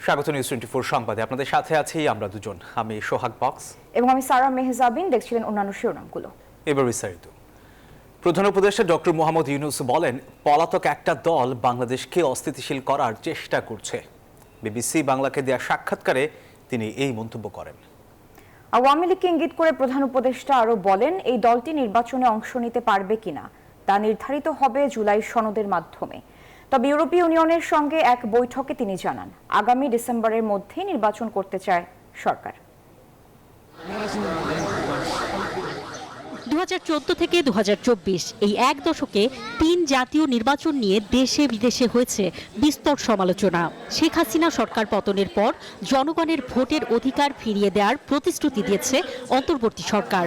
স্বাগত নিউজ 24 সংবাদে আপনাদের সাথে আছি আমরা দুজন। আমি সোহাগ বক্স এবং আমি সারা মেহজাবিন। দেখছিলেন অন্যান্য শিরোনামগুলো। এবার বিস্তারিত। প্রধান উপদেষ্টা ডক্টর মোহাম্মদ ইউনূস বলেন, পলাতক একটা দল বাংলাদেশকে অস্থিতিশীল করার চেষ্টা করছে। বিবিসি বাংলাকে দেয়া সাক্ষাৎকারে তিনি এই মন্তব্য করেন। আওয়ামী লীগকে ইঙ্গিত করে প্রধান উপদেষ্টা আরও বলেন, এই দলটি নির্বাচনে অংশ নিতে পারবে কিনা তা নির্ধারিত হবে জুলাই সনদের মাধ্যমে। তবে ইউরোপীয় ইউনিয়নের সঙ্গে এক বৈঠকে তিনি জানান, আগামী ডিসেম্বরের মধ্যে নির্বাচন করতে চায় সরকার। 2014 থেকে 2024 এই এক দশকে 3 জাতীয় নির্বাচন নিয়ে দেশে বিদেশে হয়েছে বিস্তর সমালোচনা। শেখ হাসিনা সরকার পতনের পর জনগণের ভোটের অধিকার ফিরিয়ে দেওয়ার প্রতিশ্রুতি দিয়েছে অন্তর্বর্তী সরকার।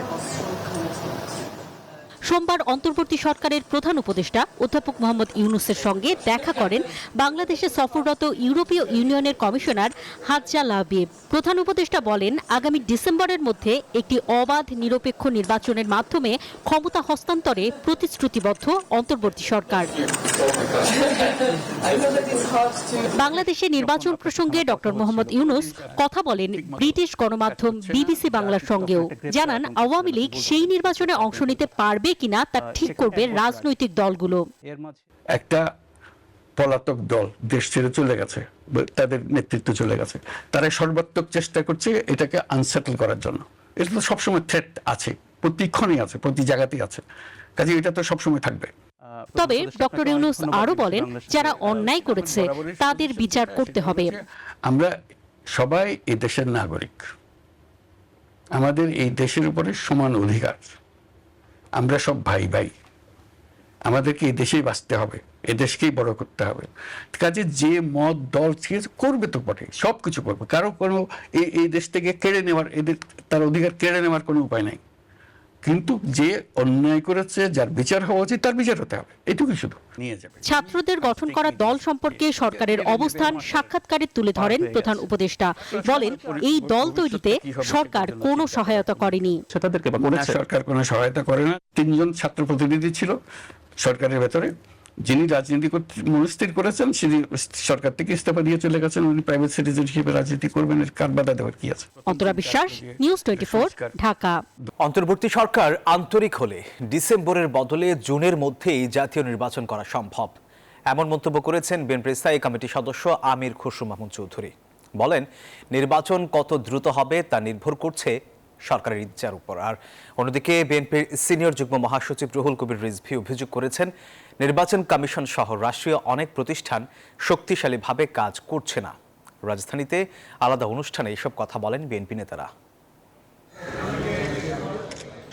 সোমবার অন্তর্বর্তী সরকারের প্রধান উপদেষ্টা অধ্যাপক মোহাম্মদ ইউনূসের সঙ্গে দেখা করেন বাংলাদেশে সফররত ইউরোপীয় ইউনিয়নের কমিশনার হাজ্জা লাবিব। প্রধান উপদেষ্টা বলেন, আগামী ডিসেম্বরের মধ্যে একটি অবাধ নিরপেক্ষ নির্বাচনের মাধ্যমে ক্ষমতা হস্তান্তরে প্রতিশ্রুতিবদ্ধ অন্তর্বর্তী সরকার। বাংলাদেশে নির্বাচন প্রসঙ্গে ডক্টর মোহাম্মদ ইউনূস কথা বলেন ব্রিটিশ গণমাধ্যম বিবিসি বাংলার সঙ্গেও। জানান, আওয়ামী লীগ সেই নির্বাচনে অংশ নিতে পারবে কিনা তা ঠিক করবে রাজনৈতিক দলগুলো। একটা পলাতক দল দেশ ছেড়ে চলে গেছে, তাদের নেতৃত্ব চলে গেছে, তারা সর্বাত্মক চেষ্টা করছে এটাকে আনসেটল করার জন্য। এটা তো সবসময় থ্রেট আছে, প্রতিক্ষণই আছে, প্রতি জায়গাতেই আছে, কাজে এটা তো সবসময় থাকবে। তবে ডক্টর ইউনূস আরো বলেন, যারা অন্যায় করেছে তাদের বিচার করতে হবে। আমরা সবাই এই দেশের নাগরিক, আমাদের এই দেশের উপরে সমান অধিকার, আমরা সব ভাই ভাই, আমাদেরকে এই দেশেই বাঁচতে হবে, এই দেশকেই বড় করতে হবে। কাজে যে মত দল করবে তো বটে, সব কিছু করবে, কারো কোনো এই দেশ থেকে কেড়ে নেওয়ার, এদের তার অধিকার কেড়ে নেওয়ার কোনো উপায় নাই। কিন্তু যে অন্যায় করেছে, যার বিচার হওয়া উচিত তার বিচার হতে হবে, এটুকুই শুধু নিয়ে যাবে। ছাত্রদের গঠন করা দল সম্পর্কে সরকারের অবস্থান সাক্ষাৎকারে তুলে ধরেন প্রধান উপদেষ্টা। বলেন, এই দল তৈরিতে সরকার কোনো সহায়তা করেনি। সরকার কোনো সহায়তা করে না। 3 জন ছাত্র প্রতিনিধি ছিল সরকারের ভেতরে, যিনি রাজনীতি মনস্থির করেছেন তিনি সরকার থেকে ইস্তফা দিয়ে চলে গেছেন। উনি প্রাইভেট সিটিজেন হিসেবে রাজনীতি করবেন, এর কার বাধা দেওয়ার কি আছে? অন্তরা বিশ্বাস, নিউজ 24, ঢাকা। অন্তর্বর্তী সরকার আন্তরিক হলে ডিসেম্বরের বদলে জুনের মধ্যেই জাতীয় নির্বাচন করা সম্ভব, এমন মন্তব্য করেছেন বিএনপির স্থায়ী কমিটির সদস্য আমির খসরু মাহমুদ চৌধুরী। বলেন, নির্বাচন কত দ্রুত হবে তা নির্ভর করছে সরকারের ইচ্ছার উপর। আর অন্যদিকে বিএনপির সিনিয়র যুগ্ম মহাসচিব রুহুল কবির রিজভী অভিযোগ করেছেন, নির্বাচন কমিশন সহ রাষ্ট্রীয় অনেক প্রতিষ্ঠান শক্তিশালীভাবে কাজ করছে না। রাজধানীতে আলাদা অনুষ্ঠানে এসব কথা বলেন বিএনপি নেতারা।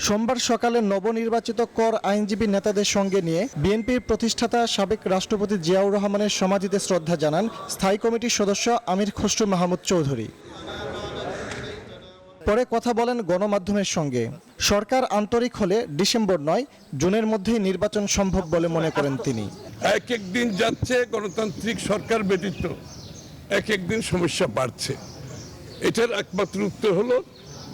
সোমবার সকালে নবনির্বাচিত কর আইনজীবী নেতাদের সঙ্গে নিয়ে বিএনপির প্রতিষ্ঠাতা সাবেক রাষ্ট্রপতি জিয়াউর রহমানের সমাধিতে শ্রদ্ধা জানান স্থায়ী কমিটির সদস্য আমির খসরু মাহমুদ চৌধুরী। পরে কথা বলেন গণমাধ্যমের সঙ্গে। সরকার আন্তরিক হলে ডিসেম্বর নয়, জুনের মধ্যেই নির্বাচন সম্ভব বলে মনে করেন তিনি। এক এক দিন যাচ্ছে, গণতান্ত্রিক সরকার ব্যতীত এক এক দিন সমস্যা বাড়ছে। এটার একমাত্র উত্তর হলো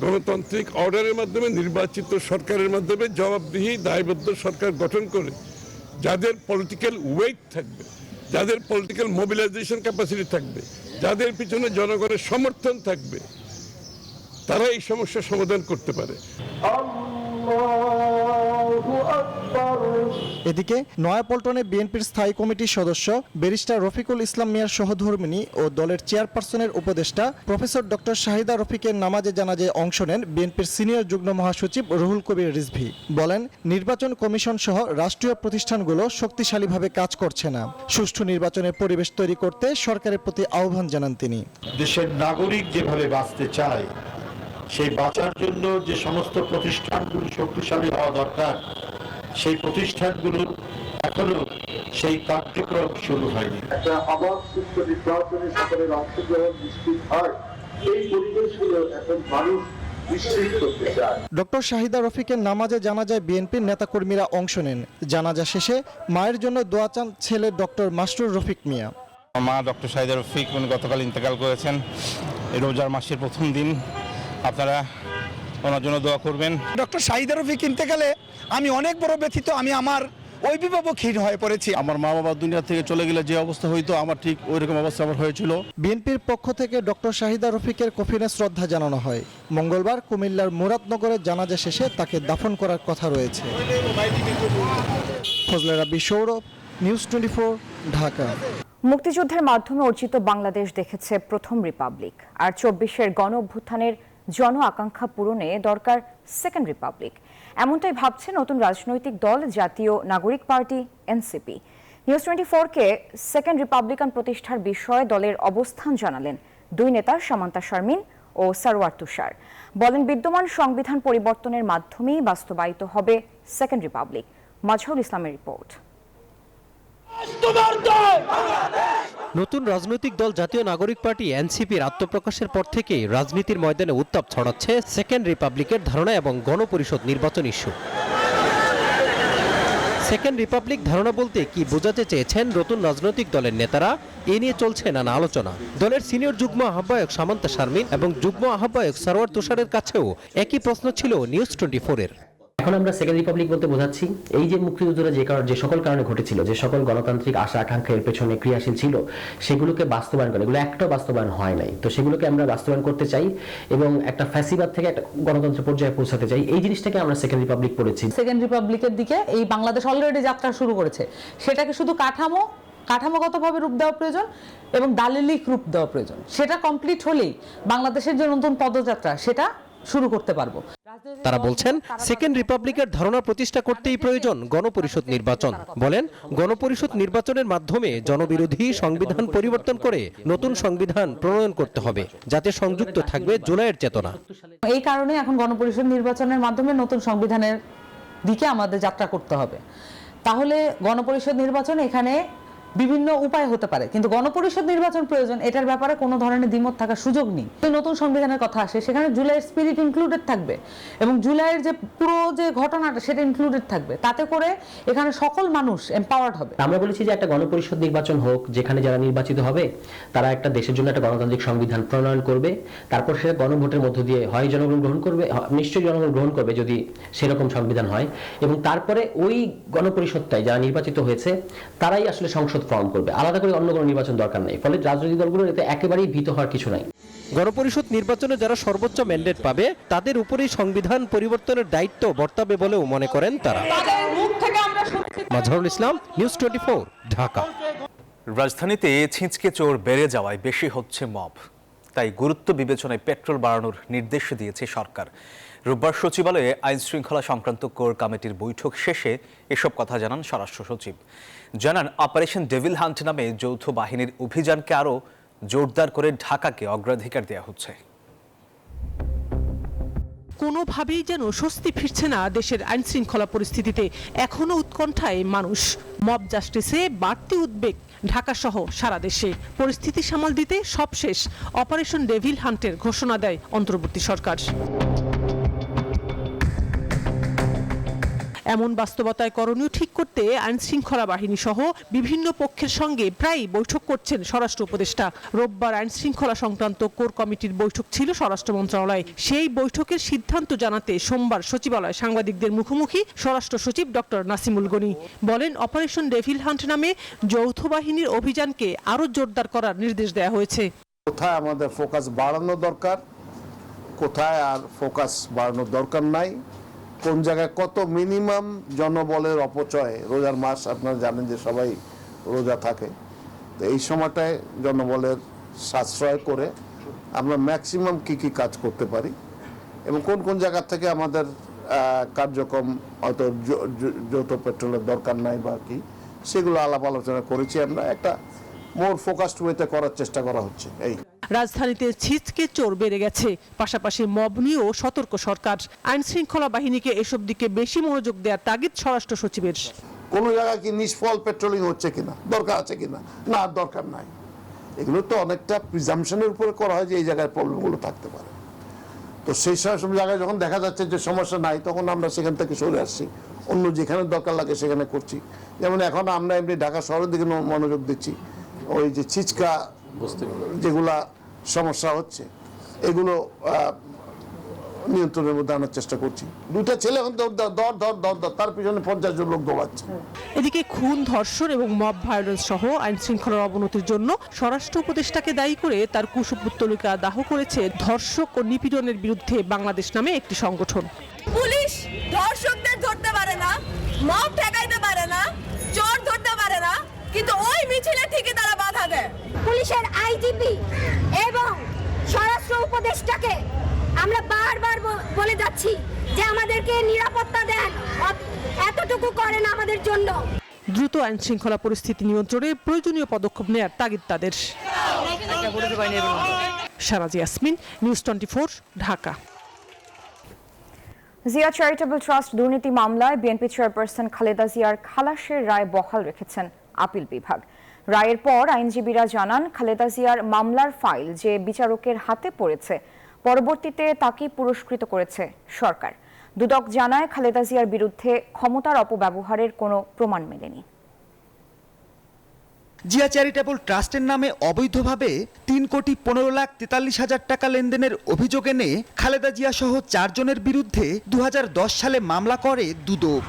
গণতান্ত্রিক অর্ডারের মাধ্যমে, নির্বাচিত সরকারের মাধ্যমে জবাবদিহি দায়বদ্ধ সরকার গঠন করে যাদের পলিটিক্যাল ওয়েট থাকবে, যাদের পলিটিক্যাল মোবিলাইজেশন ক্যাপাসিটি থাকবে, যাদের পিছনে জনগণের সমর্থন থাকবে, তারা এই সমস্যার সমাধান করতে পারে। এদিকে নয়াপল্টনে বিএনপির স্থায়ী কমিটির সদস্য ব্যারিস্টার রফিকুল ইসলাম মিয়ার সহধর্মিণী ও দলের চেয়ারপারসনের উপদেষ্টা প্রফেসর ডক্টর শাহিদা রফিকের নামাজে জানাজায় অংশ নেন বিএনপির সিনিয়র যুগ্ম মহাসচিব রুহুল কবির রিজভী। বলেন, নির্বাচন কমিশন সহ রাষ্ট্রীয় প্রতিষ্ঠানগুলো শক্তিশালীভাবে কাজ করছে না। সুষ্ঠু নির্বাচনের পরিবেশ তৈরি করতে সরকারের প্রতি আহ্বান জানান তিনি। দেশের নাগরিক যেভাবে বাঁচতে চায়, সেই বাঁচার জন্য যে সমস্ত প্রতিষ্ঠানগুলো শক্তিশালী হওয়া দরকার, সেই প্রতিষ্ঠানগুলো এখনো সেই কার্যক্রম শুরু হয়নি। একটা অবাধ সুস্থ নির্বাচনে সকলের অংশগ্রহণ নিশ্চিত হয়, এই পরিবেশগুলো এখন মানুষ নিশ্চিত করতে চায়। ডক্টর শাহিদা রফিকের নামাজে জানাজায় বিএনপির নেতাকর্মীরা অংশ নেন। জানাজা শেষে মায়ের জন্য দোয়া চান ছেলে ডক্টর মাস্টুর রফিক মিয়া। মা ডক্টর শাহিদা রফিক গতকাল ইন্তেকাল করেছেন। এই রোজার মাসের প্রথম দিন, আপনারা ওনার জন্য দোয়া করবেন। ডক্টর শাহিদা রফিক ইন্তেকালে আমি অনেক বড় ব্যথিত। আমি আমার অভিভাবকহীন হয়ে পড়েছি। আমার মা বাবা দুনিয়া থেকে চলে গেলে যে অবস্থা হইতো আমার ঠিক ওই রকম অবস্থা আমার হয়েছিল। বিএনপির পক্ষ থেকে ডক্টর শাহিদা রফিকের কফিনে শ্রদ্ধা জানানো হয়। মঙ্গলবার কুমিল্লার মুরাদনগরের জানাজা শেষে তাকে দাফন করার কথা রয়েছে। ফজলে রাব্বি, সৌরভ, নিউজ 24, ঢাকা। মুক্তিযুদ্ধের মাধ্যমে অর্জিত বাংলাদেশ দেখেছে প্রথম রিপাবলিক, আর 24-এর গণ অভ্যুত্থানের জন আকাঙ্ক্ষা পূরণে দরকার সেকেন্ড রিপাবলিক। এমনটাই ভাবছে নতুন রাজনৈতিক দল জাতীয় নাগরিক পার্টি এনসিপি। নিউজ 24-কে সেকেন্ড রিপাবলিকান প্রতিষ্ঠার বিষয়ে দলের অবস্থান জানালেন দুই নেতা সামান্তা শারমিন ও সারওয়ার তুষার। বলেন, বিদ্যমান সংবিধান পরিবর্তনের মাধ্যমেই বাস্তবায়িত হবে সেকেন্ড রিপাবলিক। মাজহারুল ইসলামের রিপোর্ট। নতুন রাজনৈতিক দল জাতীয় নাগরিক পার্টি এনসিপির আত্মপ্রকাশের পর থেকে রাজনীতির ময়দানে উত্তাপ ছড়াচ্ছে সেকেন্ড রিপাবলিকের ধারণা এবং গণপরিষদ নির্বাচন ইস্যু। সেকেন্ড রিপাবলিক ধারণা বলতে কি বোঝাতে চেয়েছেন নতুন রাজনৈতিক দলের নেতারা, এ নিয়ে চলছে নানা আলোচনা। দলের সিনিয়র যুগ্ম আহ্বায়ক সামান্তা শারমিন এবং যুগ্ম আহ্বায়ক সারওয়ার তুষারের কাছেও একই প্রশ্ন ছিল নিউজ 24-এর। এখন আমরা সেকেন্ড রিপাবলিক বলতে বোঝাচ্ছি এই যে মুক্তিযুদ্ধরা যে সকল কারণে ঘটেছিল, যে সকল গণতান্ত্রিক আশা আকাঙ্ক্ষা এর পেছনে ক্রিয়াশীল ছিল, সেগুলোকে বাস্তবায়ন করে, এগুলো একটাও বাস্তবায়ন হয় নাই, তো সেগুলোকে আমরা বাস্তবায়ন করতে চাই এবং একটা ফ্যাসিবাদ থেকে একটা গণতন্ত্রের পর্যায়ে পৌঁছাতে চাই। এই জিনিসটাকে আমরা সেকেন্ড রিপাবলিক পড়েছি। সেকেন্ড রিপাবলিকের দিকে এই বাংলাদেশ অলরেডি যাত্রা শুরু করেছে। সেটাকে শুধু কাঠামোগতভাবে রূপ দেওয়া প্রয়োজন এবং দালিলিক রূপ দেওয়া প্রয়োজন। সেটা কমপ্লিট হলেই বাংলাদেশের যে নতুন পদযাত্রা সেটা শুরু করতে পারবো। তারা বলছেন, সেকেন্ড রিপাবলিকের ধারণা প্রতিষ্ঠা করতেই প্রয়োজন গণপরিষদ নির্বাচন। বলেন, গণপরিষদ নির্বাচনের মাধ্যমে জনবিরোধী সংবিধান পরিবর্তন করে নতুন সংবিধান প্রণয়ন করতে হবে, যাতে সংযুক্ত থাকবে জুলাইয়ের চেতনা। এই কারণে এখন গণপরিষদ নির্বাচনের মাধ্যমে নতুন সংবিধানের দিকে আমাদের যাত্রা করতে হবে। তাহলে গণপরিষদ নির্বাচন এখানে বিভিন্ন উপায় হতে পারে, কিন্তু গণপরিষদ নির্বাচন প্রয়োজন, এটার ব্যাপারে কোনো ধরনের দ্বিমত থাকার সুযোগ নেই। নতুন সংবিধানের কথা আসে, সেখানে জুলাইয়ের স্পিরিট ইনক্লুডেড থাকবে এবং জুলাইয়ের যে পুরো যে ঘটনাটা সেটা ইনক্লুডেড থাকবে, তাতে করে এখানে সকল মানুষ এম্পাওয়ার্ড হবে। আমরা বলেছি যে একটা গণপরিষদ নির্বাচন হোক, যেখানে যারা নির্বাচিত হবে তারা একটা দেশের জন্য একটা গণতান্ত্রিক সংবিধান প্রণয়ন করবে, তারপর সেটা গণভোটের মধ্য দিয়ে হয় জনগণ গ্রহণ করবে, নিশ্চয়ই জনগণ গ্রহণ করবে যদি সেরকম সংবিধান হয়, এবং তারপরে ওই গণপরিষদটাই যারা নির্বাচিত হয়েছে তারাই আসলে সংসদ ফর্ম করবে। আলাদা করে অন্য কোনো নির্বাচন দরকার নেই। ফলে রাজনৈতিক দলগুলোর এতে একেবারেই ভীত হওয়ার কিছু নাই। গণপরিষদ নির্বাচনে যারা সর্বোচ্চ ম্যান্ডেট পাবে তাদের উপরেই সংবিধান পরিবর্তনের দায়িত্ব বর্তাবে বলেও মনে করেন তারা। মাজহারুল ইসলাম, নিউজ 24, ঢাকা। রাজধানীতে ছিঁচকে চোর বেড়ে যাওয়ায় বেশি হচ্ছে মব, তাই গুরুত্ব বিবেচনায় পেট্রোল বাড়ানোর নির্দেশ দিয়েছে সরকার। রোববার সচিবালয়ে আইন শৃঙ্খলা সংক্রান্ত কোর কমিটির বৈঠক শেষে এসব কথা জানান স্বরাষ্ট্র সচিব। জানান, অপারেশন ডেভিল হান্ট নামে যৌথ বাহিনীর অভিযানকে আরও জোরদার করে ঢাকাকে অগ্রাধিকার দেওয়া হচ্ছে। কোনোভাবেই যেন স্বস্তি ফিরছে না দেশের আইন শৃঙ্খলা পরিস্থিতিতে। এখনো উৎকণ্ঠায় মানুষ। মব জাস্টিসে বাড়তি উদ্বেগ ঢাকা সহ সারা দেশে। পরিস্থিতি সামাল দিতে সবশেষ অপারেশন ডেভিল হান্টের ঘোষণা দেয় অন্তর্বর্তী সরকার। এমন বাস্তবতায় করণীয় ঠিক করতে আইন শৃঙ্খলা বাহিনী সহ বিভিন্ন পক্ষের সঙ্গে প্রায় বৈঠক করছেন স্বরাষ্ট্র উপদেষ্টা। রোববার আইন শৃঙ্খলা সংক্রান্ত কোর কমিটির বৈঠক ছিল স্বরাষ্ট্র মন্ত্রণালয়। সেই বৈঠকের সিদ্ধান্ত জানাতে সোমবার সচিবালয় সাংবাদিকদের মুখোমুখি স্বরাষ্ট্র সচিব ডক্টর নাসিমুল গনি। বলেন, অপারেশন ডেভিল হান্ট নামে যৌথ বাহিনীর অভিযানকে আরও জোরদার করার নির্দেশ দেওয়া হয়েছে। কোথায় আমাদের ফোকাস বাড়ানো দরকার, কোথায় আর ফোকাস বাড়ানোর দরকার নাই, কোন জায়গায় কত মিনিমাম জনবলের অপচয়। রোজার মাস, আপনারা জানেন যে সবাই রোজা থাকে, তো এই সময়টায় জনবলের সাশ্রয় করে আমরা ম্যাক্সিমাম কি কাজ করতে পারি এবং কোন কোন জায়গা থেকে আমাদের কার্যক্রম হয়তো যৌথ পেট্রোলের দরকার নাই বা কি, সেগুলো আলাপ আলোচনা করেছি। আমরা একটা মোর ফোকাসড ওয়েতে করার চেষ্টা করা হচ্ছে। এই রাজধানীতে ছিচকে চোর বেড়ে গেছে, পাশাপাশি মব নিয়েও সতর্ক সরকার। আইন শৃঙ্খলা বাহিনীকে এসব দিকে বেশি মনোযোগ দেওয়ার তাগিদ স্বরাষ্ট্র সচিবের। কোন জায়গায় কি নিষ্ফল পেট্রোলিং হচ্ছে কিনা, দরকার আছে কিনা, না দরকার নাই, এগুলো তো অনেকটা প্রিজাম্পশনের উপরে করা হয় যে এই জায়গায় প্রবলেমগুলো থাকতে পারে। তো সেই সব জায়গায় যখন দেখা যাচ্ছে যে সমস্যা নাই, তখন আমরা সেখান থেকে সরে আসছি, অন্য যেখানে দরকার লাগে সেখানে করছি। যেমন এখন আমরা এমনি ঢাকা শহরের দিকে মনোযোগ দিচ্ছি। ওই যে ছিচকা যেগুলা সমস্যা হচ্ছে, এগুলো নিয়ন্ত্রণের মধ্যে আনার চেষ্টা করছি। দুইটা ছেলে এখন তার পিছনে 50 জন লোক দৌড়াচ্ছে। এদিকে খুন, ধর্ষণ এবং মব ভায়োলেন্স সহ আইন শৃঙ্খলার অবনতির জন্য স্বরাষ্ট্র উপদেষ্টাকে দায়ী করে তার কুশপুত্তলিকা দাহ করেছে ধর্ষক ও নিপীড়নের বিরুদ্ধে বাংলাদেশ নামে একটি সংগঠন। পুলিশ ধর্ষকদের ধরতে পারে না, মব ঠেকাইতে পারে না, চোর ধরতে পারে না, কিন্তু ওই মিছিলে ঠিকই তারা বাধা দেয়। পুলিশের আইজিপি এবং স্বরাষ্ট্র উপদেষ্টাকে আমরা বারবার বলে যাচ্ছি যে আমাদেরকে নিরাপত্তা দেন, এতটুকু করেন আমাদের জন্য। দ্রুত আইন শৃঙ্খলা পরিস্থিতি নিয়ন্ত্রণে প্রয়োজনীয় পদক্ষেপ নেয়ার তাগিদ তাদের। Shahnaz Yasmin, news 24, Dhaka. Zia charitable trust দুর্নীতি মামলায় বিএনপি চেয়ারপারসন খালেদা জিয়ার খালাসের রায় বহাল রেখেছেন আপিল বিভাগ। রায়ের পর আইনজীবীরা জানান, খালেদা জিয়ার মামলার ফাইল যে বিচারকের হাতে পড়েছে, পরবর্তীতে তাকে পুরস্কৃত করেছে সরকার। দুদক জানায়, খালেদা জিয়ার বিরুদ্ধে ক্ষমতার অপব্যবহারের কোনো প্রমাণ মেলেনি। জিয়া চ্যারিটেবল ট্রাস্টের নামে অবৈধভাবে 3,15,43,000 টাকা লেনদেনের অভিযোগ এনে খালেদা জিয়া সহ 4 জনের বিরুদ্ধে 2010 সালে মামলা করে দুদক।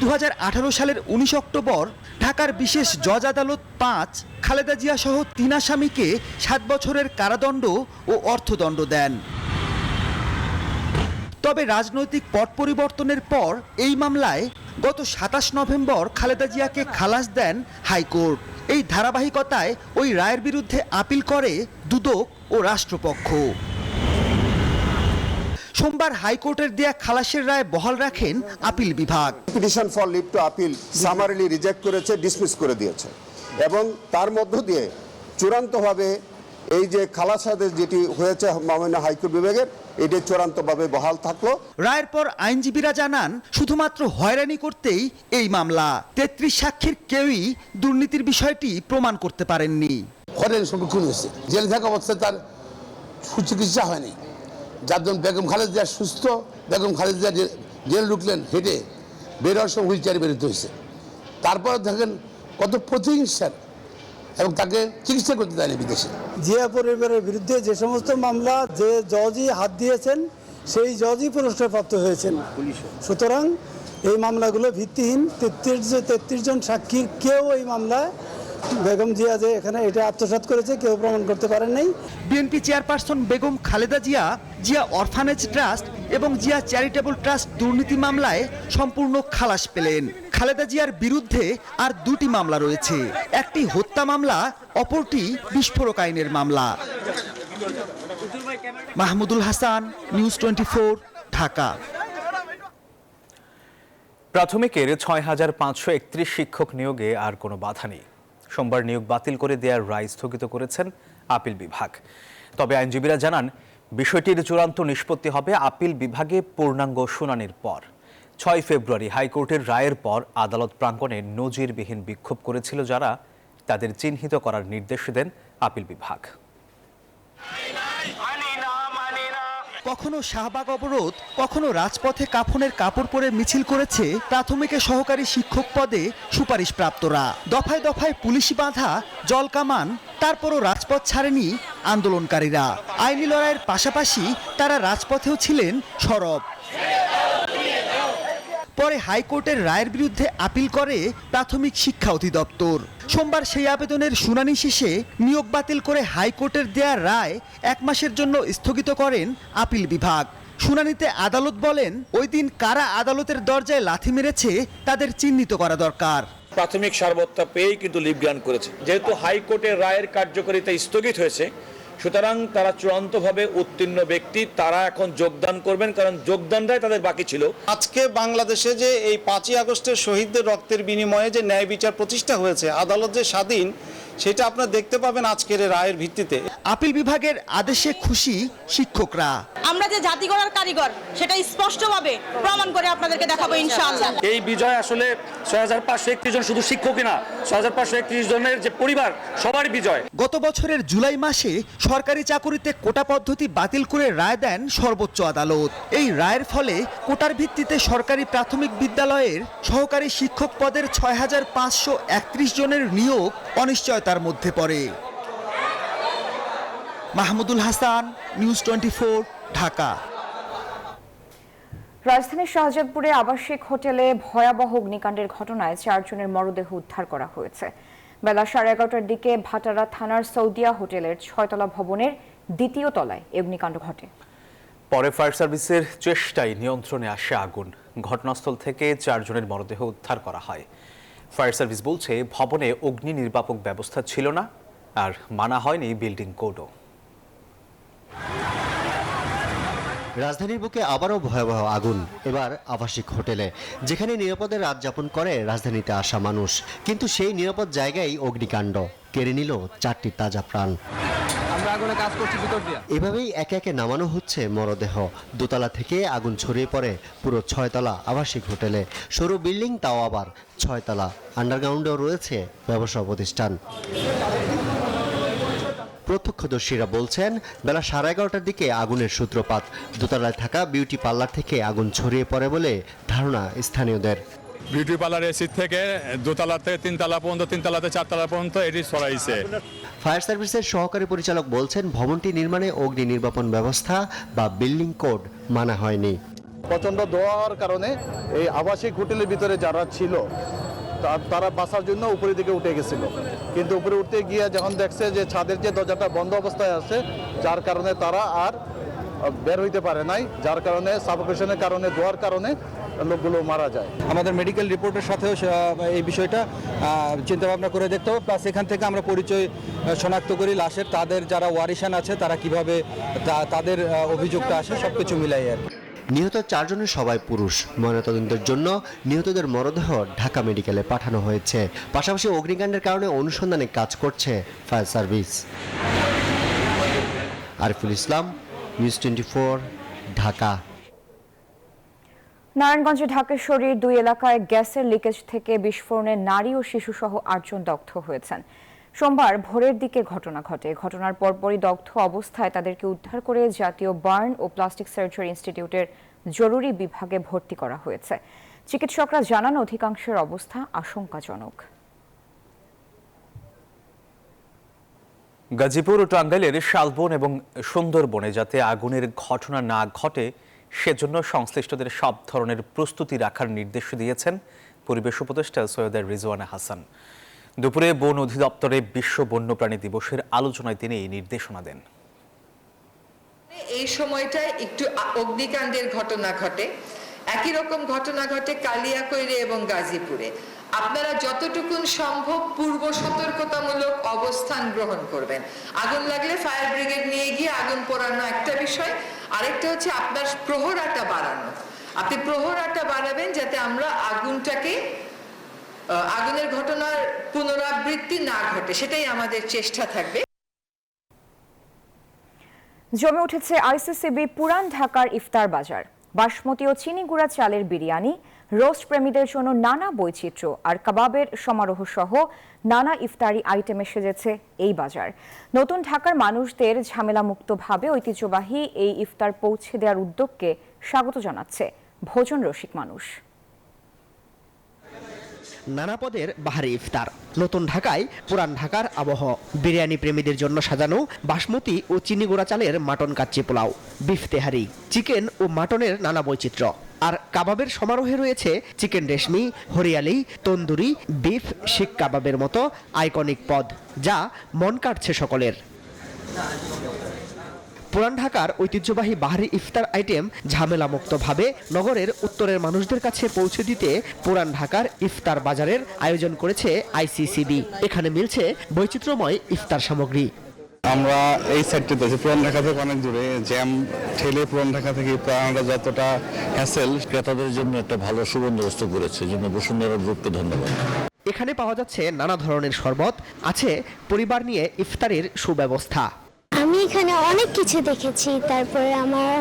2018 সালের 19 অক্টোবর ঢাকার বিশেষ জজ আদালত 5 খালেদা জিয়া সহ 3 আসামিকে 7 বছরের কারাদণ্ড ও অর্থদণ্ড দেন। তবে রাজনৈতিক পট পরিবর্তনের পর এই মামলায় গত 27 নভেম্বর খালেদা জিয়াকে খালাস দেন হাইকোর্ট। এই ধারাবাহিকতায় ওই রায়ের বিরুদ্ধে আপিল করে দুদক ও রাষ্ট্রপক্ষ। সোমবার হাইকোর্টের দেয়া খালাসের রায় বহাল রাখেন আপিল বিভাগ। Petition for leave to appeal summarily reject করেছে, ডিসমিস করে দিয়েছে এবং তার মধ্য দিয়ে চূড়ান্তভাবে এই যে খালাস আদেশ যেটি হয়েছে মাননীয় হাইকোর্ট বিভাগের, এটি চূড়ান্তভাবে বহাল থাকলো। রায়ের পর আইনজীবীরা জানান, শুধুমাত্র হয়রানি করতেই এই মামলা। 33 সাক্ষীর কেউই দুর্নীতির বিষয়টি প্রমাণ করতে পারেননি। হরেন সম্মুখীন হয়েছে, জেলে থাকা অবস্থায় তার সুচিকিৎসা হয়নি, যার জন্য বেগম খালেদা জিয়া সুস্থ, বেগম খালেদা জিয়া জেলে ঢুকলেন হেঁটে, বের হওয়ার সময় হুইল চেয়ারে বেরোতে হয়েছে। তারপরে দেখেন কত প্রতিহিংসার, এবং তাকে চিকিৎসা করতে দেয়নি বিদেশে। জিয়া পরিবারের বিরুদ্ধে যে সমস্ত মামলা যে জজই হাত দিয়েছেন সেই জজই পুরস্কারপ্রাপ্ত হয়েছেন। সুতরাং এই মামলাগুলো ভিত্তিহীন। 33 জন সাক্ষীর কেউ এই মামলায় বেগম জিয়া যে এখানে এটা আত্মসাৎ করেছে কেউ প্রমাণ করতে পারেন নাই। BNP chairperson Begum Khaleda Zia, Zia orphanage trust এবং জিয়া চ্যারিটেবল ট্রাস্ট দুর্নীতি মামলায় সম্পূর্ণ খালাস পেলেন। খালেদা জিয়ার বিরুদ্ধে আর 2টি মামলা রয়েছে, একটি হত্যা মামলা, অপরটি বিস্ফোরক আইনের মামলা। মাহমুদুল হাসান, নিউজ 24, ঢাকা। প্রাথমিকের 6,531 শিক্ষক নিয়োগে আর কোনো বাধা নেই। সোমবার নিয়োগ বাতিল করে দেওয়ার রায় স্থগিত করেছেন আপিল বিভাগ। তবে আইনজীবীরা জানান, বিষয়টির চূড়ান্ত নিষ্পত্তি হবে আপিল বিভাগে পূর্ণাঙ্গ শুনানির পর। 6 ফেব্রুয়ারি হাইকোর্টের রায়ের পর আদালত প্রাঙ্গণে নজিরবিহীন বিক্ষোভ করেছিল যারা, তাদের চিহ্নিত করার নির্দেশ দেন আপিল বিভাগ। কখনো শাহবাগ অবরোধ, কখনো রাজপথে কাফনের কাপড় পরে মিছিল করেছে প্রাথমিকে সহকারী শিক্ষক পদে সুপারিশপ্রাপ্তরা। দফায় দফায় পুলিশি বাধা, জল কামান, তারপরও রাজপথ ছাড়েনি আন্দোলনকারীরা। আইনি লড়াইয়ের পাশাপাশি তারা রাজপথেও ছিলেন সরব। পরে হাইকোর্টের রায়ের বিরুদ্ধে আপিল করে প্রাথমিক শিক্ষা অধিদপ্তর। সোমবার সেই আবেদনের শুনানি শেষে নিয়োগ বাতিল করে হাইকোর্টের দেয়া রায় 1 মাসের জন্য স্থগিত করেন আপিল বিভাগ। শুনানিতে আদালত বলেন, ওই দিন কারা আদালতের দরজায় লাথি মেরেছে তাদের চিহ্নিত করা দরকার। প্রাথমিক সারবত্তা পেয়েই কিন্তু লিভ গ্রান্ট করেছে। যেহেতু হাইকোর্টের রায়ের কার্যকারিতা স্থগিত হয়েছে, সুতরাং তারা চূড়ান্তভাবে উত্তীর্ণ ব্যক্তি, তারা এখন যোগদান করবেন, কারণ যোগদানটাই তাদের বাকি ছিল। আজকে বাংলাদেশে যে এই 5ই আগস্টের শহীদদের রক্তের বিনিময়ে যে ন্যায় বিচার প্রতিষ্ঠা হয়েছে, আদালত যে স্বাধীন, সেটা আপনারা দেখতে পাবেন আজকের রায়ের ভিত্তিতে। আপিল বিভাগের আদেশে খুশি শিক্ষকরা। আমরা যে জাতি গড়ার কারিগর সেটা স্পষ্টভাবে প্রমাণ করে আপনাদেরকে দেখাবো ইনশাআল্লাহ। এই বিজয় আসলে 6,531 জন শুধু শিক্ষকই না, 6,531 জনের যে পরিবার, সবার বিজয়। গত বছরের জুলাই মাসে সরকারি চাকুরিতে কোটা পদ্ধতি বাতিল করে রায় দেন সর্বোচ্চ আদালত। এই রায়ের ফলে কোটার ভিত্তিতে সরকারি প্রাথমিক বিদ্যালয়ের সহকারী শিক্ষক পদের 6,531 জনের নিয়োগ অনিশ্চয়তার মধ্যে পড়ে। মাহমুদুল হাসান, নিউজ 24, ঢাকা। রাজধানীর শাহজাদপুরে আবাসিক হোটেলে ভয়াবহ অগ্নিকাণ্ডের ঘটনায় 4 জনের মরদেহ উদ্ধার করা হয়েছে। বেলা 11:30টার দিকে ভাটারা থানার সৌদিয়া হোটেলের 6তলা ভবনের 2য় তলায় অগ্নিকাণ্ড ঘটে। পরে ফায়ার সার্ভিসের চেষ্টায় নিয়ন্ত্রণে আসে আগুন। ঘটনাস্থল থেকে 4 জনের মরদেহ উদ্ধার করা হয়। ফায়ার সার্ভিস বলছে ভবনে অগ্নি নির্বাপক ব্যবস্থা ছিল না আর মানা হয়নি বিল্ডিং কোডও। রাজধানীর বুকে আবারও ভয়াবহ আগুন, এবার আবাসিক হোটেলে, যেখানে নিরাপদে রাত যাপন করে রাজধানীতে আসা মানুষ। কিন্তু সেই নিরাপদ জায়গায় অগ্নিকাণ্ড কেড়ে নিল 4টি তাজা প্রাণ। এভাবেই একে একে নামানো হচ্ছে মরদেহ। দোতলা থেকে আগুন ছড়িয়ে পড়ে পুরো 6তলা আবাসিক হোটেলে। সরু বিল্ডিং, তাও আবার 6তলা। আন্ডারগ্রাউন্ডেও রয়েছে ব্যবসা প্রতিষ্ঠান। প্রত্যক্ষদর্শীরা বলছেন বেলা 11:30টার দিকে আগুনের সূত্রপাত। দোতলায় থাকা বিউটি পার্লার থেকে আগুন ছড়িয়ে পড়ে বলে ধারণা স্থানীয়দের। বিউটি পার্লার এসি থেকে দোতলা থেকে 3তলা পর্যন্ত, 3তলাতে 4তলা পর্যন্ত এটি ছড়াইছে। ফায়ার সার্ভিসের সহকারী পরিচালক বলছেন ভবনটি নির্মাণে অগ্নি নির্বাপন ব্যবস্থা বা বিল্ডিং কোড মানা হয়নি। প্রচণ্ড ধোঁয়ার কারণে এই আবাসিক হোটেলের ভিতরে যারা ছিল তারা বাসার জন্য উপরের দিকে উঠে গেছিল, কিন্তু উপরে উঠতে গিয়ে যখন দেখছে যে ছাদের যে দরজাটা বন্ধ অবস্থায় আছে, যার কারণে তারা আর বের হইতে পারে নাই, যার কারণে সাফোকেশনের কারণে, ধোঁয়ার কারণে লোকগুলো মারা যায়। আমাদের মেডিকেল রিপোর্টের সাথেও এই বিষয়টা চিন্তা ভাবনা করে দেখতে হবে। প্লাস এখান থেকে আমরা পরিচয় শনাক্ত করি লাশের, তাদের যারা ওয়ারিশান আছে তারা কিভাবে তাদের অভিযোগটা আসে, সবকিছু মিলাই আর কি। নিহত 4 জনের সবাই পুরুষ। ময়নাতদন্তের জন্য নিহতদের মরদেহ ঢাকা মেডিকেলে পাঠানো হয়েছে। পাশাপাশি অগ্নিকাণ্ডের কারণে অনুসন্ধানে কাজ করছে fire service. Ariful Islam, news 24, Dhaka. নারায়ণগঞ্জের ঢাকেশ্বরীর 2 এলাকায় গ্যাসের লিকেজ থেকে বিস্ফোরণে নারী ও শিশুসহ 8 জন দগ্ধ হয়েছেন। সোমবার ভোরের দিকে ঘটনা ঘটে। ঘটনার পরপরই দগ্ধ অবস্থায় তাদেরকে উদ্ধার করে জাতীয় বার্ন ও প্লাস্টিক সার্জারি ইনস্টিটিউটের জরুরি বিভাগে ভর্তি করা হয়েছে। চিকিৎসকরা জানান অধিকাংশের অবস্থা আশঙ্কাজনক। গাজীপুর ও টাঙ্গাইলের শালবন এবং সুন্দরবনে যাতে আগুনের ঘটনা না ঘটে সেজন্য সংশ্লিষ্টদের সব ধরনের প্রস্তুতি রাখার নির্দেশ দিয়েছেন পরিবেশ উপদেষ্টা সৈয়দ রিজওয়ানা হাসান। দুপুরে বন অধিদপ্তরে বিশ্ব বন্যপ্রাণী দিবসের আলোচনায় তিনি এই নির্দেশনা দেন। এই সময়টায় একটু অগ্নিকাণ্ডের ঘটনা ঘটে, একই রকম ঘটনা ঘটে কালিয়াকৈরে এবং গাজীপুরে। আপনারা যতটুকু সম্ভব পূর্ব সতর্কতামূলক অবস্থান গ্রহণ করবেন। আগুন লাগলে ফায়ার ব্রিগেড নিয়ে গিয়ে আগুন পোড়ানো একটা বিষয়, আরেকটা হচ্ছে আপনার প্রহরাটা বাড়ানো। আপনি প্রহরাটা বাড়াবেন যাতে আমরা আগুনের ঘটনার পুনরাবৃত্তি না ঘটে, সেটাই আমাদের চেষ্টা থাকবে। জমে উঠেছে আইসিসিবি পুরান ঢাকার ইফতার বাজার। বাসমতি ও চিনি গুঁড়া চালের বিরিয়ানি, রোস্ট প্রেমীদের জন্য নানা বৈচিত্র্য আর কাবাবের সমারোহ সহ নানা ইফতারি আইটেমে সেজেছে এই বাজার। নতুন ঢাকার মানুষদের ঝামেলামুক্তভাবে ঐতিহ্যবাহী এই ইফতার পৌঁছে দেওয়ার উদ্যোগকে স্বাগত জানাচ্ছে ভোজন রসিক মানুষ। নানা পদের বাহারি ইফতার, নতুন ঢাকায় পুরান ঢাকার আবহ। বিরিয়ানি প্রেমীদের জন্য সাজানো বাসমতি ও চিনি গুঁড়া চালের মাটন কাচ্চি পোলাও, বিফ তেহারি, চিকেন ও মাটনের নানা বৈচিত্র্য। আর কাবাবের সমারোহে রয়েছে চিকেন রেশমি, হরিয়ালি, তন্দুরি, বিফ শিক কাবাবের মতো আইকনিক পদ, যা মন কাটছে সকলের। পুরান ঢাকার ঐতিহ্যবাহী বাহারি ইফতার আইটেম ঝামেলামুক্তভাবে নগরের উত্তরের মানুষদের কাছে পৌঁছে দিতে পুরান ঢাকার ইফতার বাজারের আয়োজন করেছে আইসিসিবি। এখানে মিলছে বৈচিত্র্যময় ইফতার সামগ্রী। আমরা এই সাইডটাতে আছি, পুরান ঢাকা থেকে অনেক দূরে, জ্যাম ঠেলে পুরান ঢাকা থেকে প্রাণটা যতটা হ্যাসেল, ক্রেতাদের জন্য একটা ভালো সুবন্দোবস্ত করেছে, জন্য বসুন্ধরা গ্রুপকে ধন্যবাদ। এখানে পাওয়া যাচ্ছে নানা ধরনের শরবত, আছে পরিবার নিয়ে ইফতারের সুব্যবস্থা। আমি এখানে অনেক কিছু দেখেছি, তারপরে আমার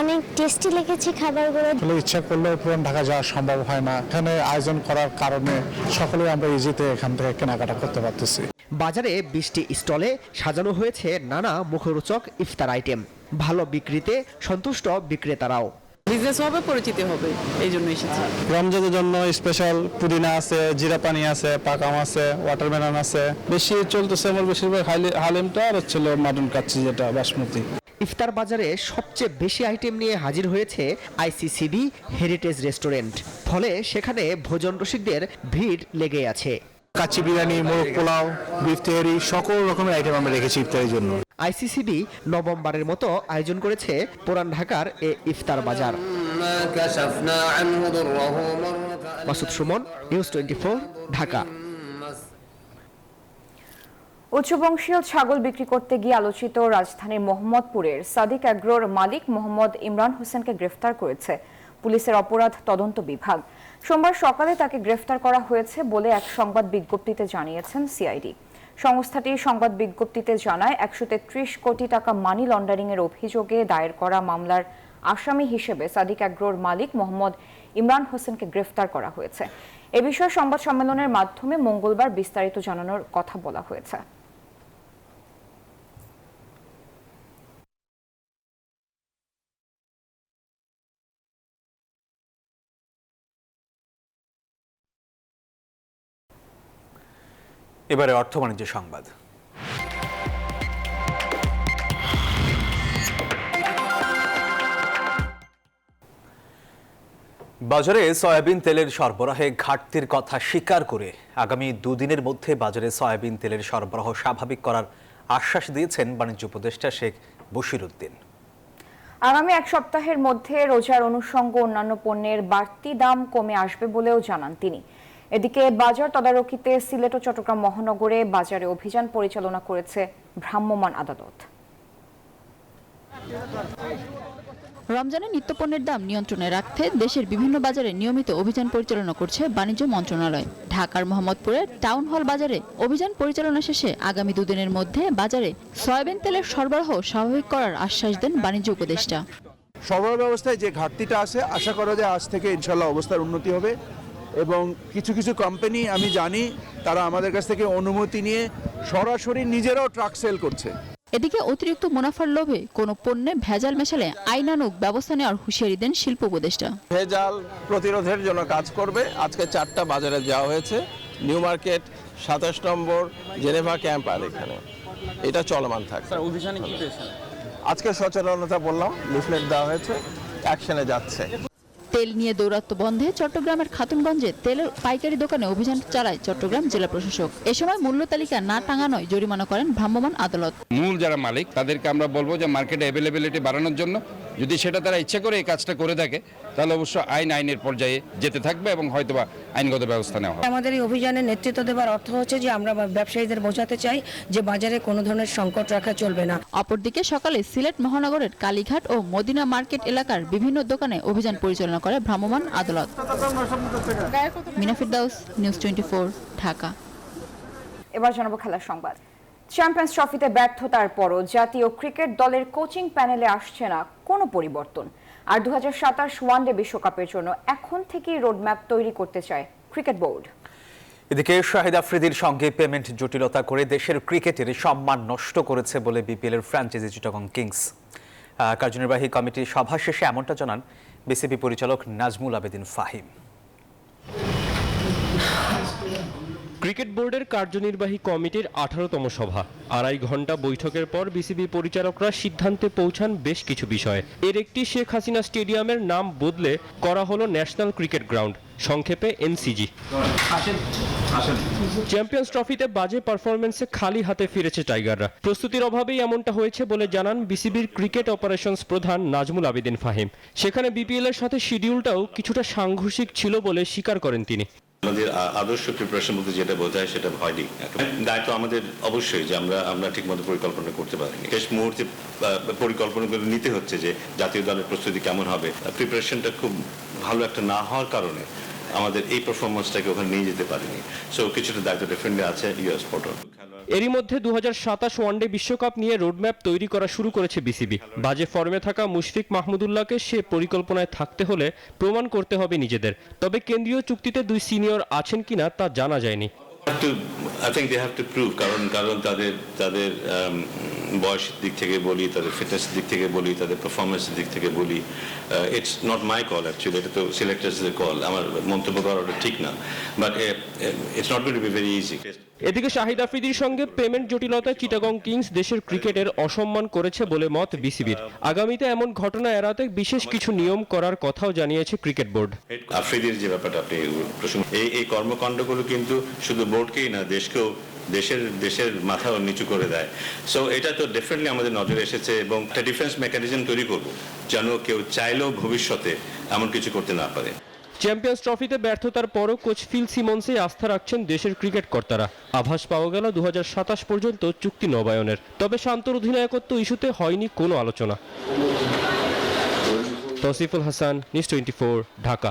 অনেক টেস্টি লেগেছে খাবারগুলো। ইচ্ছা করলেও পুরান ঢাকা যাওয়া সম্ভব হয় না, এখানে আয়োজন করার কারণে সকলে আমরা ইজিতে এখান থেকে কেনাকাটা করতে পারতেছি। বাজারে 20টি স্টলে সাজানো হয়েছে নানা মুখরোচক ইফতার আইটেম। ভালো বিক্রিতে সন্তুষ্ট বিক্রেতারাও। বিজনেস হবে, পরিচিতি হবে, এই জন্য এসেছি। রমজানের জন্য স্পেশাল পুদিনা আছে, জিরা পানি আছে, পাকাম আছে, ওয়াটারমেলন আছে। বেশি চলতেছে আমার বেশিরভাগ হালিমটা আর হচ্ছিল মাটন কাচ্চি যেটা বাসমতি। ইফতার বাজারে সবচেয়ে বেশি আইটেম নিয়ে হাজির হয়েছে আইসিসিবি হেরিটেজ রেস্টুরেন্ট, ফলে সেখানে ভোজন রসিকদের ভিড় লেগে আছে। কাচ্চি বিরিয়ানি, মোরগ পোলাও, বিফ তেহারি সকল রকমের আইটেম আমরা রেখেছি ইফতারের জন্য। আইসিসিবি নবমবারের মতো আয়োজন করেছে পুরান ঢাকার এ ইফতার বাজার। মাসুদ সুমন, নিউজ 24, ঢাকা। উচ্চবংশীয় ছাগল বিক্রি করতে গিয়ে আলোচিত রাজধানীর মোহাম্মদপুরের সাদিক অ্যাগ্রোর মালিক মোহাম্মদ ইমরান হোসেনকে গ্রেফতার করেছে পুলিশের অপরাধ তদন্ত বিভাগ। সোমবার সকালে তাকে গ্রেফতার করা হয়েছে বলে এক সংবাদ বিজ্ঞপ্তিতে জানিয়েছেন সিআইডি। সংস্থাটি সংবাদ বিজ্ঞপ্তিতে জানায় 133 কোটি টাকা মানি লন্ডারিংয়ের অভিযোগে দায়ের করা মামলার আসামি হিসেবে সাদিক অ্যাগ্রোর মালিক মোহাম্মদ ইমরান হোসেনকে গ্রেফতার করা হয়েছে। এ বিষয়ে সংবাদ সম্মেলনের মাধ্যমে মঙ্গলবার বিস্তারিত জানানোর কথা বলা হয়েছে। এবারে অর্থ বাণিজ্য সংবাদ। বাজারে সয়াবিন তেলের সরবরাহে ঘাটতির কথা স্বীকার করে আগামী দুদিনের মধ্যে বাজারে সয়াবিন তেলের সরবরাহ স্বাভাবিক করার আশ্বাস দিয়েছেন বাণিজ্য উপদেষ্টা শেখ বশিরউদ্দিন। আগামী এক সপ্তাহের মধ্যে রোজার অনুষঙ্গ অন্যান্য পণ্যের বাড়তি দাম কমে আসবে বলেও জানান তিনি। এদিকে বাজার তদারকিতে সিলেট ও চট্টগ্রাম মহানগরে বাজারে অভিযান পরিচালনা করেছে ভ্রাম্যমাণ আদালত। রমজানে নিত্যপণ্যের দাম নিয়ন্ত্রণে রাখতে দেশের বিভিন্ন বাজারে নিয়মিত অভিযান পরিচালনা করছে বাণিজ্য মন্ত্রণালয়। ঢাকার মোহাম্মদপুরের টাউন হল বাজারে অভিযান পরিচালনা শেষে আগামী দুদিনের মধ্যে বাজারে সয়াবিন তেলের সরবরাহ স্বাভাবিক করার আশ্বাস দেন বাণিজ্য উপদেষ্টা। সরবরাহ ব্যবস্থায় যে ঘাটতিটা আছে আশা করা যায় আজ থেকে ইনশাল্লাহ অবস্থার উন্নতি হবে এবং কিছু কিছু কোম্পানি আমি জানি তারা আমাদের কাছ থেকে অনুমতি নিয়ে সরাসরি নিজেরাও ট্রাক সেল করছে। এদিকে অতিরিক্ত মুনাফার লোভে কোনো পণ্যে ভেজাল মেশালে আইনানুগ ব্যবস্থা নেওয়ার হুঁশিয়ারি দেন শিল্প উপদেষ্টা। ভেজাল প্রতিরোধের জন্য কাজ করবে। আজকে 4টা বাজারে যাওয়া হয়েছে, নিউ মার্কেট, 27 নম্বর, জেনেভা ক্যাম্প, আর এখানে এটা চলমান থাকবে। অভিযানে কি পেয়েছেন? আজকে সচেতনতা বললাম, লিফলেট দেওয়া হয়েছে, অ্যাকশনে যাচ্ছে। তেল নিয়ে দৌরাত্ম্য বন্ধে চট্টগ্রামের খাতুনগঞ্জে তেলের পাইকারি দোকানে অভিযান চালায় চট্টগ্রাম জেলা প্রশাসক। এ সময় মূল্য তালিকা না টাঙানোয় জরিমানা করেন ভ্রাম্যমাণ আদালত। মূল যারা মালিক তাদেরকে আমরা বলবো যে মার্কেটে অ্যাভেলেবিলিটি বাড়ানোর জন্য যদি সেটা তারা ইচ্ছা করে এই কাজটা করে থাকে তাহলে অবশ্য আইনের পর্যায়ে যেতে থাকবে এবং হয়তোবা আইনগত ব্যবস্থা নেওয়া হবে। আমাদের এই অভিযানে নেতৃত্ব দেওয়ার অর্থ হচ্ছে যে আমরা ব্যবসায়ীদের বোঝাতে চাই যে বাজারে কোনো ধরনের সংকট রাখা চলবে না। অপরদিকে সকালে সিলেট মহানগরের কালীঘাট ও মদিনা মার্কেট এলাকার বিভিন্ন দোকানে অভিযান পরিচালনা করে ভ্রাম্যমাণ আদালত। মিনা ফিরদাউস, নিউজ 24, ঢাকা। এবার জানাবো খেলার সংবাদ। চ্যাম্পিয়ন্স ট্রফিতে ব্যর্থতার পরও জাতীয় ক্রিকেট দলের কোচিং প্যানেলে আসছে না কোনো পরিবর্তন। আর 2027 ওয়ানডে বিশ্বকাপের জন্য এখন থেকেই রোডম্যাপ তৈরি করতে চায় ক্রিকেট বোর্ড। এদিকে শাহিদ আফ্রিদির সঙ্গে পেমেন্ট জটিলতা করে দেশের ক্রিকেটের সম্মান নষ্ট করেছে বলে বিপিএল এর ফ্র্যাঞ্চাইজি চিটাগং কিংস। কার্যনির্বাহী কমিটির সভা শেষে এমনটা জানান বিসিবি পরিচালক নাজমুল আবেদিন ফাহিম। ক্রিকেট বোর্ডের কার্যনির্বাহী কমিটির 18তম সভা। 2.5 ঘন্টা বৈঠকের পর বিসিবি পরিচালকরা সিদ্ধান্তে পৌঁছান বেশ কিছু বিষয়ে। এর একটি শেখ হাসিনা স্টেডিয়ামের নাম বদলে করা হলো ন্যাশনাল ক্রিকেট গ্রাউন্ড, সংক্ষেপে এনসিজি। চ্যাম্পিয়ন্স ট্রফিতে বাজে পারফরমেন্সে খালি হাতে ফিরেছে টাইগাররা। প্রস্তুতির অভাবেই এমনটা হয়েছে বলে জানান বিসিবির ক্রিকেট অপারেশনস প্রধান নাজমুল আবেদিন ফাহিম। সেখানে বিপিএল এর সাথে শিডিউলটাও কিছুটা সাংঘর্ষিক ছিল বলে স্বীকার করেন তিনি। আমাদের আদর্শ প্রিপারেশন বলতে যেটা বোঝায় সেটা হয়নি। দায়িত্ব আমাদের অবশ্যই যে আমরা ঠিকমতো পরিকল্পনা করতে পারিনি। শেষ মুহূর্তে পরিকল্পনাগুলো নিতে হচ্ছে যে জাতীয় দলের প্রস্তুতি কেমন হবে। প্রিপারেশনটা খুব ভালো একটা না হওয়ার কারণে আমাদের এই পারফরমেন্সটাকে ওখানে নিয়ে যেতে পারিনি। সো কিছুটা দায়িত্ব ডেফিনেটলি আছে ইউএস স্পোর্টের। এরই মধ্যে 2027 ওয়ানডে বিশ্বকাপ নিয়ে রোডম্যাপ তৈরি করা শুরু করেছে বিসিবি। বাজে ফর্মে থাকা মুশফিক মাহমুদুল্লাহকে সে পরিকল্পনায় থাকতে হলে প্রমাণ করতে হবে নিজেদের। তবে কেন্দ্রীয় চুক্তিতে 2 সিনিয়র আছেন কিনা তা জানা যায়নি। I think they have to prove কারণ তাদের বয়সের দিক থেকে বলি, তাদের ফিটনেসের দিক থেকে বলি, তাদের পারফরমেন্সের দিক থেকে বলি, it's not my call actually, এটা তো সিলেক্টার্সদের কল, আমার মন্তব্য করাটা ঠিক না, but it's not going to be very easy. এদিকে শাহিদ আফ্রিদির সঙ্গে পেমেন্ট জটিলতায় চিটাগং কিংস দেশের ক্রিকেটের অসম্মান করেছে বলে মত বিসিবির। আগামীতে এমন ঘটনা এড়াতে বিশেষ কিছু নিয়ম করার কথাও জানিয়েছে ক্রিকেট বোর্ড। আফ্রিদির যে ব্যাপারটা আপনি প্রসঙ্গ, এই কর্মকাণ্ডগুলো কিন্তু শুধু বোর্ডকেই না, দেশকেও, দেশের মাথা নিচু করে দেয়। সো এটা তো ডেফিনেটলি আমাদের নজরে এসেছে এবং একটা ডিফেন্স মেকানিজম তৈরি করব যেন কেউ চাইলেও ভবিষ্যতে এমন কিছু করতে না পারে। চ্যাম্পিয়ন্স ট্রফিতে ব্যর্থতার পরও কোচ ফিল সিমন্সে আস্থা রাখছেন দেশের ক্রিকেট কর্তারা। আভাস পাওয়া গেল 2027 পর্যন্ত চুক্তি নবায়নের। তবে শান্তর অধিনায়কত্ব ইস্যুতে হয়নি কোনো আলোচনা। তৌসিফুল হাসান, নিউজ 24, ঢাকা।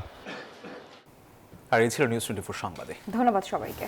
আর এই ছিল নিউজ 24 সংবাদে। ধন্যবাদ সবাইকে।